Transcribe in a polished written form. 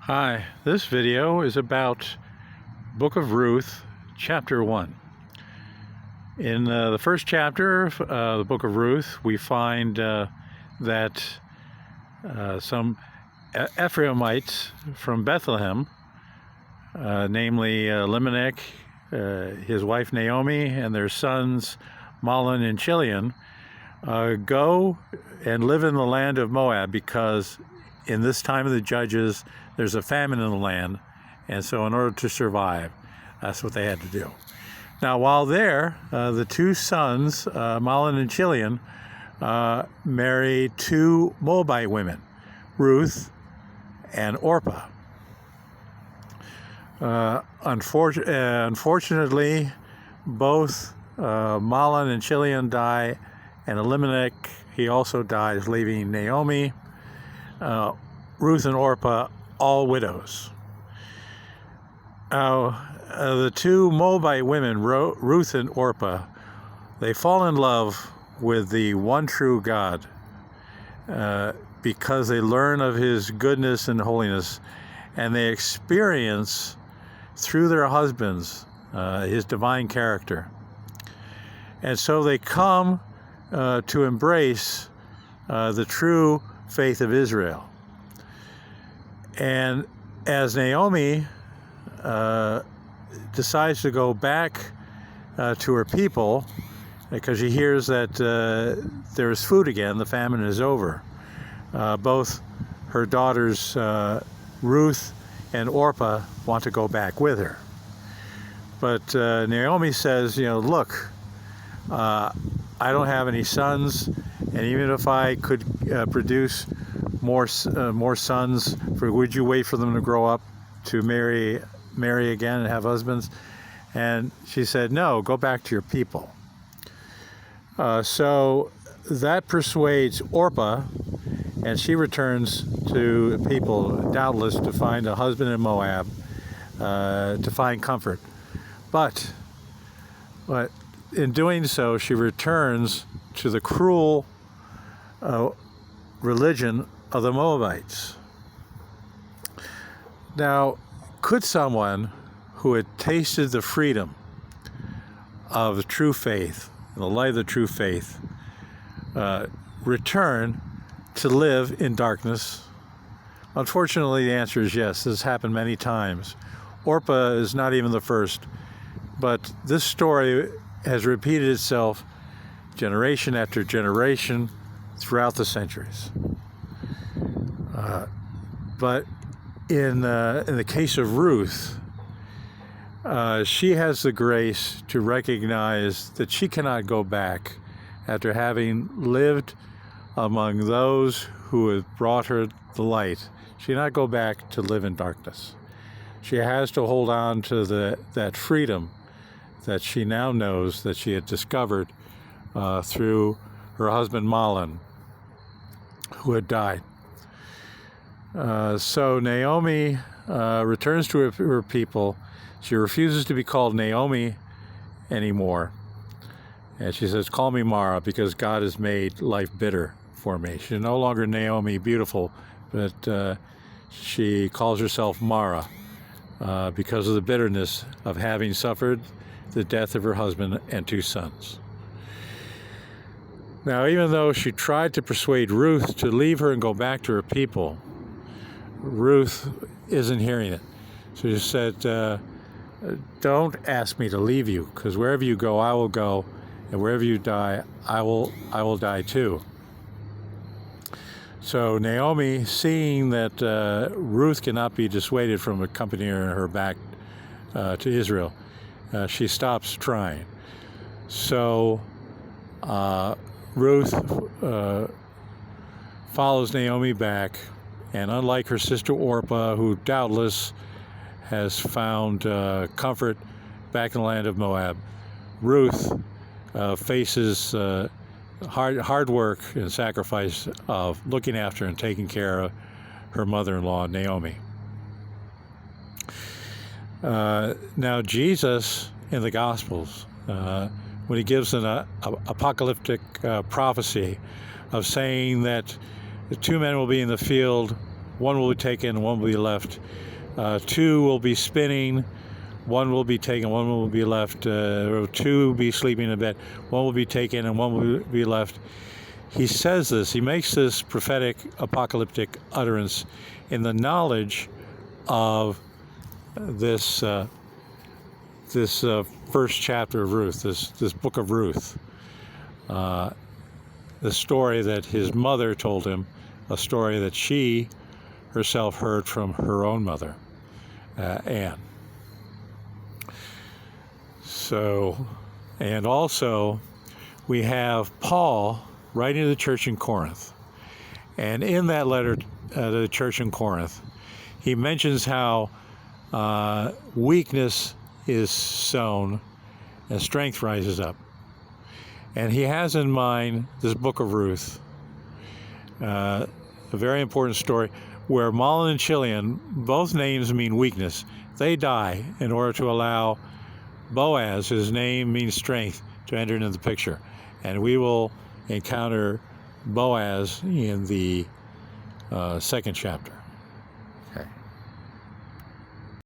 Hi, this video is about Book of Ruth, chapter 1. In the first chapter of the Book of Ruth, we find that some Ephraimites from Bethlehem, namely Elimelech, his wife Naomi, and their sons Mahlon and Chilion, go and live in the land of Moab because in this time of the Judges, there's a famine in the land, and so in order to survive, that's what they had to do. Now, while there, the two sons, Mahlon and Chilion, marry two Moabite women, Ruth and Orpah. Unfortunately, both Mahlon and Chilion die, and Elimelech, he also dies, leaving Naomi, Ruth and Orpah, all widows. Now, the two Moabite women, Ruth and Orpah, they fall in love with the one true God because they learn of his goodness and holiness, and they experience through their husbands his divine character. And so they come to embrace the true faith of Israel. And as Naomi decides to go back to her people, because she hears that there's food again, the famine is over, both her daughters Ruth and Orpah want to go back with her. But Naomi says, look, I don't have any sons, and even if I could produce more sons, would you wait for them to grow up to marry again and have husbands? And she said, no, go back to your people. So that persuades Orpah, and she returns to people, doubtless to find a husband in Moab, to find comfort. But in doing so, she returns to the cruel religion of the Moabites. Now, could someone who had tasted the freedom of the true faith, the light of the true faith, return to live in darkness? Unfortunately, the answer is yes. This has happened many times. Orpah is not even the first, but this story has repeated itself generation after generation throughout the centuries. But in the case of Ruth, she has the grace to recognize that she cannot go back after having lived among those who have brought her the light. She cannot go back to live in darkness. She has to hold on to that freedom that she now knows that she had discovered through her husband Mahlon, who had died. So Naomi returns to her people. She refuses to be called Naomi anymore. And she says, call me Mara, because God has made life bitter for me. She's no longer Naomi, beautiful, but she calls herself Mara because of the bitterness of having suffered the death of her husband and two sons. Now, even though she tried to persuade Ruth to leave her and go back to her people, Ruth isn't hearing it. So she said, don't ask me to leave you, because wherever you go, I will go, and wherever you die, I will die too. So Naomi, seeing that Ruth cannot be dissuaded from accompanying her back to Israel, she stops trying. So Ruth follows Naomi back, and unlike her sister Orpah, who doubtless has found comfort back in the land of Moab, Ruth faces hard work and sacrifice of looking after and taking care of her mother-in-law, Naomi. Now, Jesus in the Gospels, when he gives an apocalyptic prophecy of saying that the two men will be in the field, one will be taken, one will be left. Two will be spinning, one will be taken, one will be left. Two will be sleeping in bed, one will be taken, and one will be left. He says this, he makes this prophetic apocalyptic utterance in the knowledge of this first chapter of Ruth, this book of Ruth, the story that his mother told him, a story that she herself heard from her own mother, Anne. So, and also we have Paul writing to the church in Corinth, and in that letter to the church in Corinth, he mentions how weakness is sown and strength rises up. And he has in mind this book of Ruth, a very important story where Mahlon and Chilion, both names mean weakness. They die in order to allow Boaz, his name means strength, to enter into the picture. And we will encounter Boaz in the second chapter.